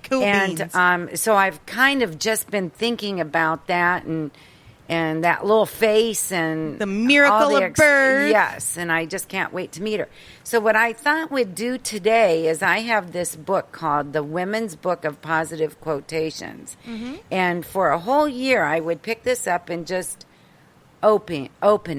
Cool beans. And so I've kind of just been thinking about that and that little face and the miracle of birth. Yes, and I just can't wait to meet her. So what I thought we'd do today is I have this book called The Women's Book of Positive Quotations. Mm-hmm. And for a whole year, I would pick this up and just open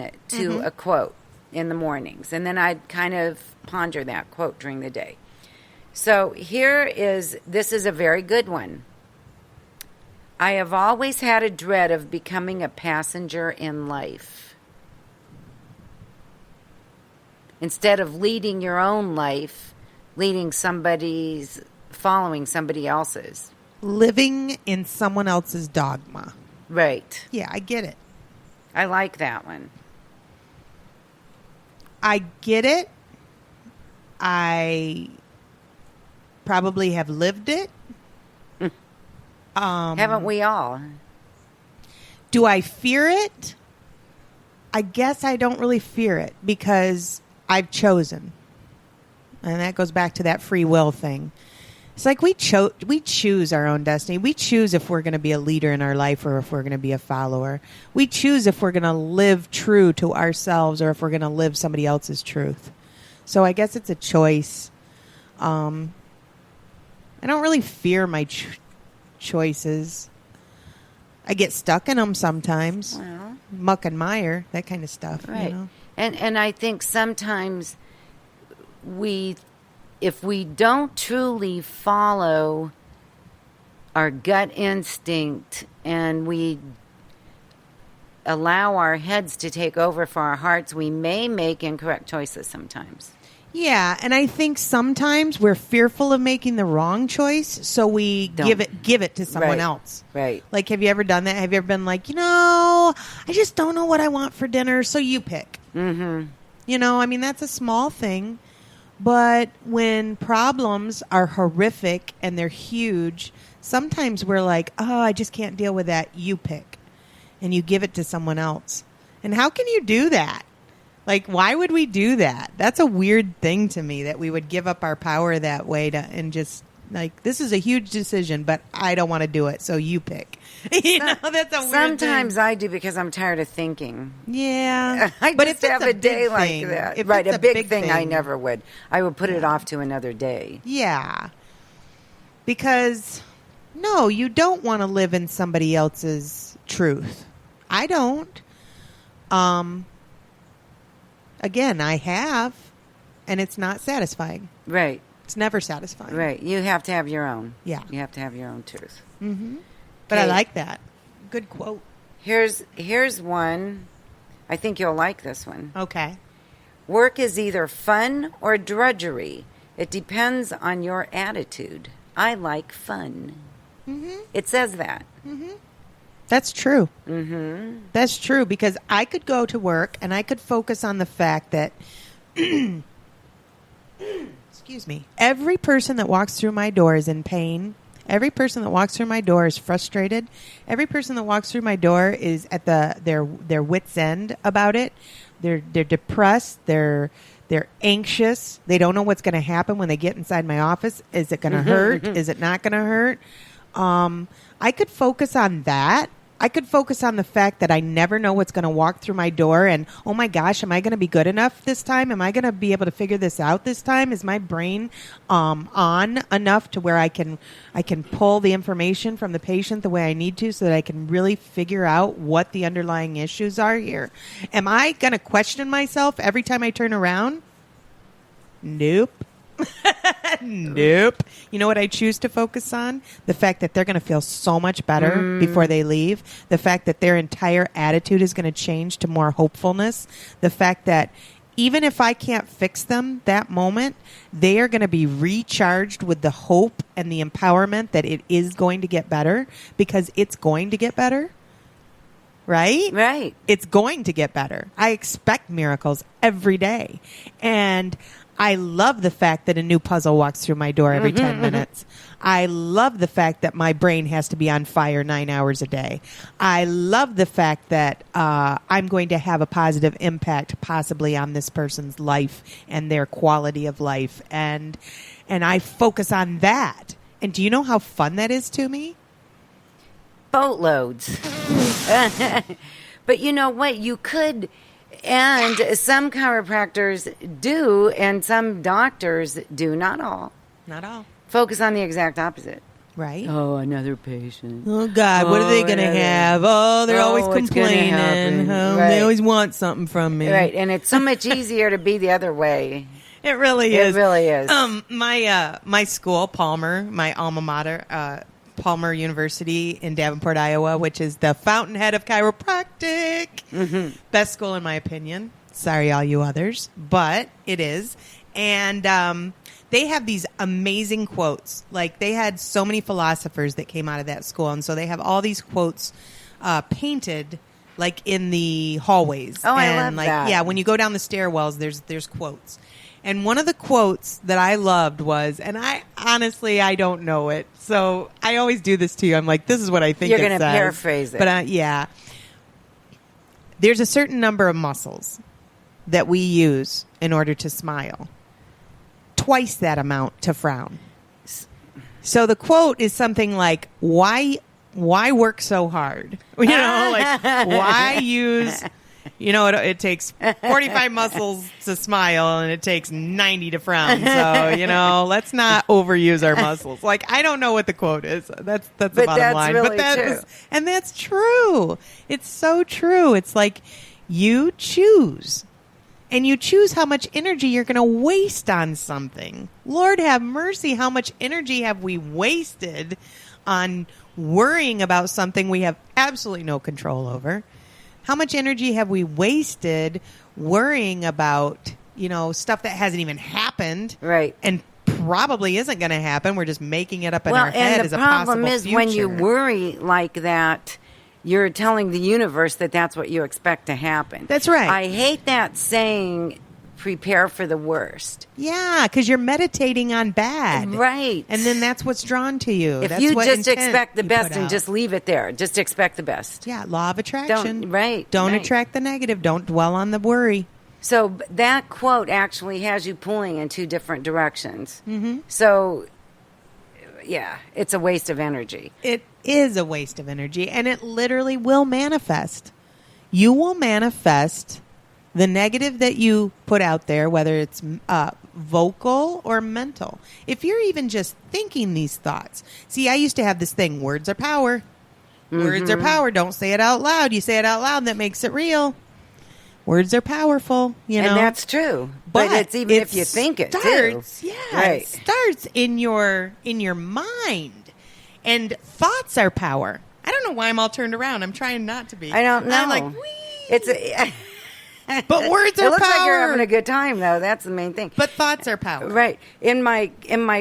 it to a quote in the mornings. And then I'd kind of ponder that quote during the day. So this is a very good one. I have always had a dread of becoming a passenger in life. Instead of leading your own life, following somebody else's. Living in someone else's dogma. Right. Yeah, I get it. I like that one. I get it. I probably have lived it. Haven't we all? Do I fear it? I guess I don't really fear it because I've chosen. And that goes back to that free will thing. It's like we choose our own destiny. We choose if we're going to be a leader in our life or if we're going to be a follower. We choose if we're going to live true to ourselves or if we're going to live somebody else's truth. So I guess it's a choice. I don't really fear my choices. I get stuck in them sometimes. Well, muck and mire, that kind of stuff. Right. You know? And I think sometimes if we don't truly follow our gut instinct and we allow our heads to take over for our hearts, we may make incorrect choices sometimes. Yeah, and I think sometimes we're fearful of making the wrong choice, so we give it to someone else. Right. Like, have you ever done that? Have you ever been like, I just don't know what I want for dinner, so you pick. Mm-hmm. I mean, that's a small thing, but when problems are horrific and they're huge, sometimes we're like, oh, I just can't deal with that. You pick, and you give it to someone else. And how can you do that? Like, why would we do that? That's a weird thing to me, that we would give up our power that way and just, like, this is a huge decision, but I don't want to do it, so you pick. That's a weird Sometimes thing. I do because I'm tired of thinking. Yeah. But just have a day like that. Right, a big thing I never would. I would put it off to another day. Yeah. Because, no, you don't want to live in somebody else's truth. I don't. Again, I have, and it's not satisfying. Right. It's never satisfying. Right. You have to have your own. Yeah. You have to have your own truth. Mm-hmm. But I like that. Good quote. Here's one. I think you'll like this one. Okay. Work is either fun or drudgery. It depends on your attitude. I like fun. Mm-hmm. It says that. Mm-hmm. That's true. Mm-hmm. That's true, because I could go to work and I could focus on the fact that, excuse me, every person that walks through my door is in pain. Every person that walks through my door is frustrated. Every person that walks through my door is at their wit's end about it. They're depressed. They're anxious. They don't know what's going to happen when they get inside my office. Is it going to hurt? Is it not going to hurt? I could focus on that. I could focus on the fact that I never know what's going to walk through my door and, oh my gosh, am I going to be good enough this time? Am I going to be able to figure this out this time? Is my brain on enough to where I can pull the information from the patient the way I need to so that I can really figure out what the underlying issues are here? Am I going to question myself every time I turn around? Nope. Nope. You know what I choose to focus on? The fact that they're going to feel so much better before they leave. The fact that their entire attitude is going to change to more hopefulness. The fact that even if I can't fix them that moment, they are going to be recharged with the hope and the empowerment that it is going to get better, because it's going to get better. Right? Right. It's going to get better. I expect miracles every day. And I love the fact that a new puzzle walks through my door every 10 minutes. I love the fact that my brain has to be on fire 9 hours a day. I love the fact that I'm going to have a positive impact possibly on this person's life and their quality of life. And I focus on that And do you know how fun that is to me? Boatloads. But you know what? You could, and some chiropractors do, and some doctors do, not all. Not all. Focus on the exact opposite. Right? Oh, another patient. Oh, God, what are they going to have? Oh, they're always complaining. Oh, Right. They always want something from me. Right, and it's so much easier to be the other way. It really is. It really is. My school, Palmer, my alma mater, Palmer University in Davenport, Iowa, which is the fountainhead of chiropractic. Mm-hmm. Best school in my opinion. Sorry, all you others, but it is. And they have these amazing quotes. Like, they had so many philosophers that came out of that school, and so they have all these quotes painted, like, in the hallways. Oh, and I love like, that. Yeah, when you go down the stairwells, there's quotes. And one of the quotes that I loved was, and I don't know it, so I always do this to you. I'm like, this is what I think You're it going to says. paraphrase it. But yeah. There's a certain number of muscles that we use in order to smile. Twice that amount to frown. So the quote is something like, why work so hard? You know, like, why use... You know, it takes 45 muscles to smile, and it takes 90 to frown. So, you know, let's not overuse our muscles. Like, I don't know what the quote is. That's the bottom line. Really but that true. and that's true. It's so true. It's like you choose. And you choose how much energy you're going to waste on something. Lord have mercy, how much energy have we wasted on worrying about something we have absolutely no control over? How much energy have we wasted worrying about, you know, stuff that hasn't even happened, right? And probably isn't going to happen. We're just making it up in our head as a possible future. And the problem is when you worry like that, you're telling the universe that that's what you expect to happen. That's right. I hate that saying, prepare for the worst. Yeah, because you're meditating on bad. Right. And then that's what's drawn to you. If that's you what just intent expect the you best put and out. just leave it there, just expect the best. Yeah, law of attraction. Don't attract the negative. Don't dwell on the worry. So that quote actually has you pulling in two different directions. Mm-hmm. So, yeah, it's a waste of energy. It is a waste of energy, and it literally will manifest. You will manifest the negative that you put out there, whether it's vocal or mental. If you're even just thinking these thoughts. See, I used to have this thing, words are power. Mm-hmm. Words are power. Don't say it out loud. You say it out loud, that makes it real. Words are powerful, you know. And that's true. But it's even if you think it starts, too. Yeah, right. It starts in your mind. And thoughts are power. I don't know why I'm all turned around. I'm trying not to be. I don't know. I'm like, whee! But words are it looks power. like you're having a good time, though. That's the main thing. But thoughts are power. Right. In my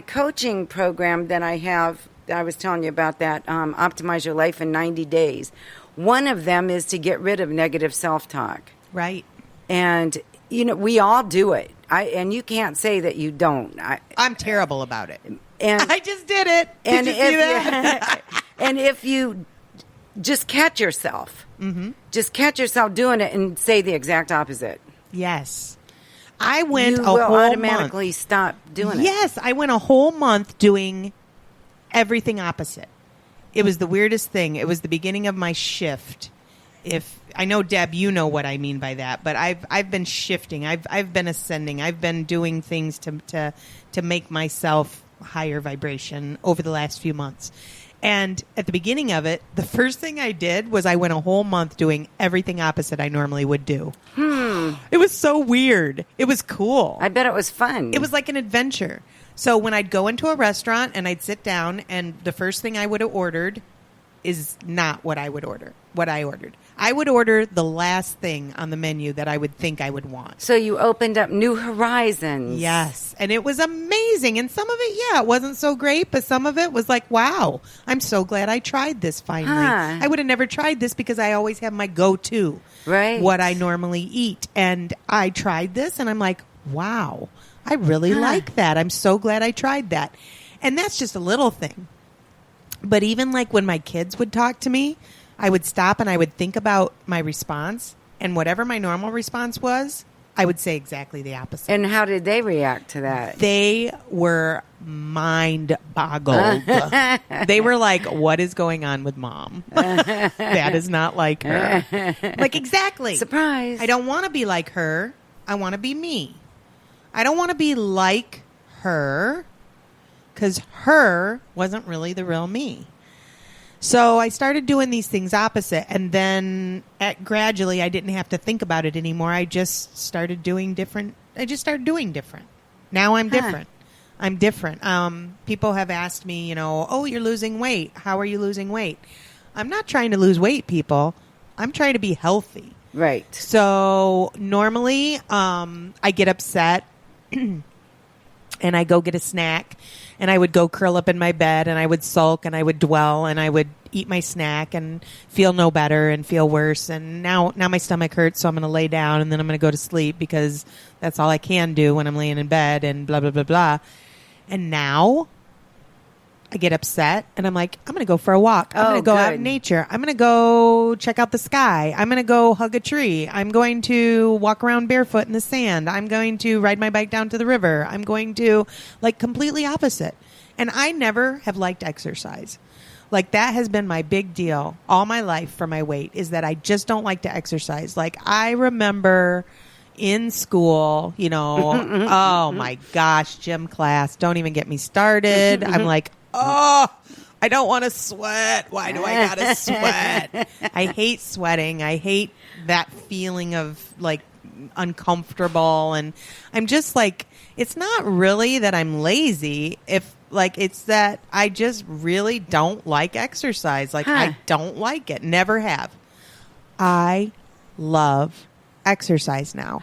coaching program that I have, I was telling you about that, Optimize Your Life in 90 Days. One of them is to get rid of negative self-talk. Right. And, you know, we all do it. And you can't say that you don't. I'm terrible about it. And I just did it. Did you see that? And if you just catch yourself, just catch yourself doing it and say the exact opposite. Yes. I went you a will whole automatically month. stop doing it. Yes, I went a whole month doing everything opposite. It was the weirdest thing. It was the beginning of my shift. If I know, Deb, you know what I mean by that, but I've been shifting. I've been ascending. I've been doing things to make myself higher vibration over the last few months. And at the beginning of it, the first thing I did was I went a whole month doing everything opposite I normally would do. It was so weird. It was cool. I bet it was fun. It was like an adventure. So when I'd go into a restaurant and I'd sit down, and the first thing I would have ordered is not what I would order. What I ordered. I would order the last thing on the menu that I would think I would want. So you opened up new horizons. Yes. And it was amazing. And some of it, yeah, it wasn't so great, but some of it was like, wow, I'm so glad I tried this finally. I would have never tried this because I always have my go-to. Right. What I normally eat. And I tried this and I'm like, wow, I really like that. I'm so glad I tried that. And that's just a little thing. But even like when my kids would talk to me, I would stop and I would think about my response, and whatever my normal response was, I would say exactly the opposite. And how did they react to that? They were mind boggled. They were like, what is going on with mom? That is not like her. Like, exactly. Surprise. I don't want to be like her. I want to be me. I don't want to be like her because her wasn't really the real me. So I started doing these things opposite, and then gradually I didn't have to think about it anymore. I just started doing different. Now I'm different. I'm different. People have asked me, oh, you're losing weight. How are you losing weight? I'm not trying to lose weight, people. I'm trying to be healthy. Right. So normally I get upset and I go get a snack. And I would go curl up in my bed and I would sulk and I would dwell and I would eat my snack and feel no better and feel worse. And now my stomach hurts, so I'm going to lay down and then I'm going to go to sleep because that's all I can do when I'm laying in bed and blah, blah, blah, blah. And now I get upset and I'm like, I'm going to go for a walk. I'm going to go out in nature. I'm going to go check out the sky. I'm going to go hug a tree. I'm going to walk around barefoot in the sand. I'm going to ride my bike down to the river. I'm going to completely opposite. And I never have liked exercise. That has been my big deal all my life for my weight is that I just don't like to exercise. I remember in school, oh my gosh, gym class. Don't even get me started. I'm like, oh, I don't want to sweat. Why do I got to sweat? I hate sweating. I hate that feeling of uncomfortable. And I'm just it's not really that I'm lazy. It's that I just really don't like exercise. I don't like it. Never have. I love exercise now.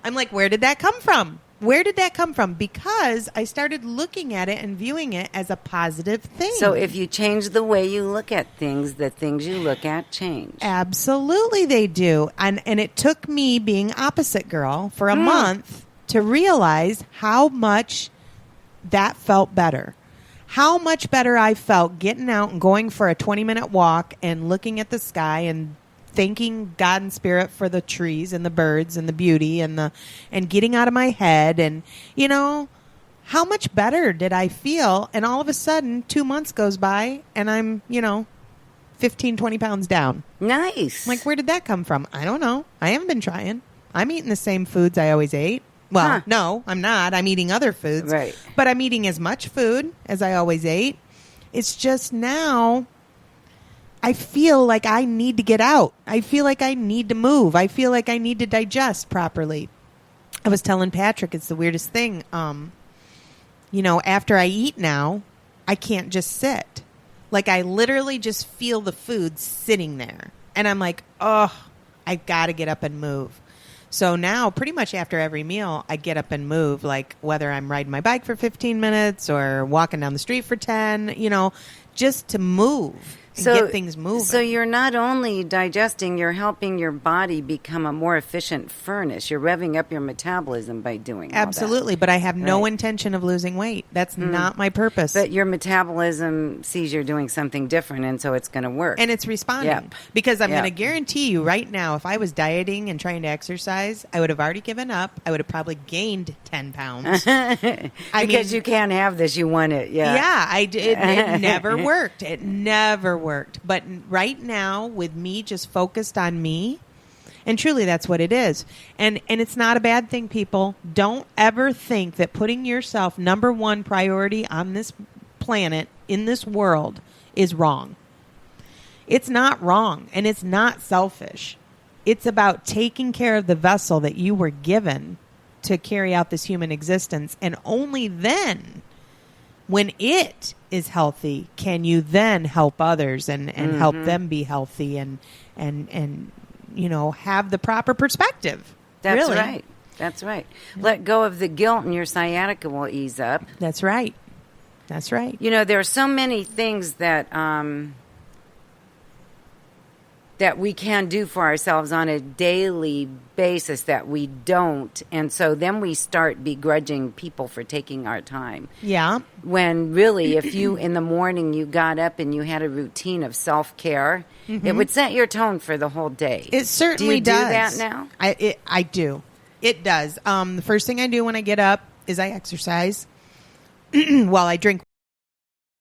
I'm like, where did that come from? Where did that come from? Because I started looking at it and viewing it as a positive thing. So if you change the way you look at things, the things you look at change. Absolutely they do. And it took me being opposite girl for a month to realize how much that felt better. How much better I felt getting out and going for a 20-minute walk and looking at the sky and thanking God and Spirit for the trees and the birds and the beauty and getting out of my head. And, how much better did I feel? And all of a sudden, 2 months goes by and I'm, 15, 20 pounds down. Nice. Where did that come from? I don't know. I haven't been trying. I'm eating the same foods I always ate. Well, no, I'm not. I'm eating other foods. Right. But I'm eating as much food as I always ate. It's just now I feel like I need to get out. I feel like I need to move. I feel like I need to digest properly. I was telling Patrick, it's the weirdest thing. After I eat now, I can't just sit. I literally just feel the food sitting there. And I'm like, oh, I've got to get up and move. So now, pretty much after every meal, I get up and move, whether I'm riding my bike for 15 minutes or walking down the street for 10, just to move and get things moving. So you're not only digesting, you're helping your body become a more efficient furnace. You're revving up your metabolism by doing Absolutely, all that. But I have no intention of losing weight. That's not my purpose. But your metabolism sees you're doing something different, and so it's going to work. And it's responding. Because I'm going to guarantee you right now, if I was dieting and trying to exercise, I would have already given up. I would have probably gained 10 pounds. Because you can't have this. You want it. Yeah. Yeah, it never worked. It never worked. But right now, with me just focused on me, and truly that's what it is. And it's not a bad thing, people. Don't ever think that putting yourself number one priority on this planet, in this world, is wrong. It's not wrong, and it's not selfish. It's about taking care of the vessel that you were given to carry out this human existence, and only then, when it is healthy, can you then help others and help them be healthy and have the proper perspective. That's really. right. That's right. Let go of the guilt and your sciatica will ease up. That's right. That's right. There are so many things that that we can do for ourselves on a daily basis that we don't. And so then we start begrudging people for taking our time. Yeah. When really, if you in the morning you got up and you had a routine of self-care, it would set your tone for the whole day. It certainly does. Do you do that now? I do. It does. The first thing I do when I get up is I exercise while I drink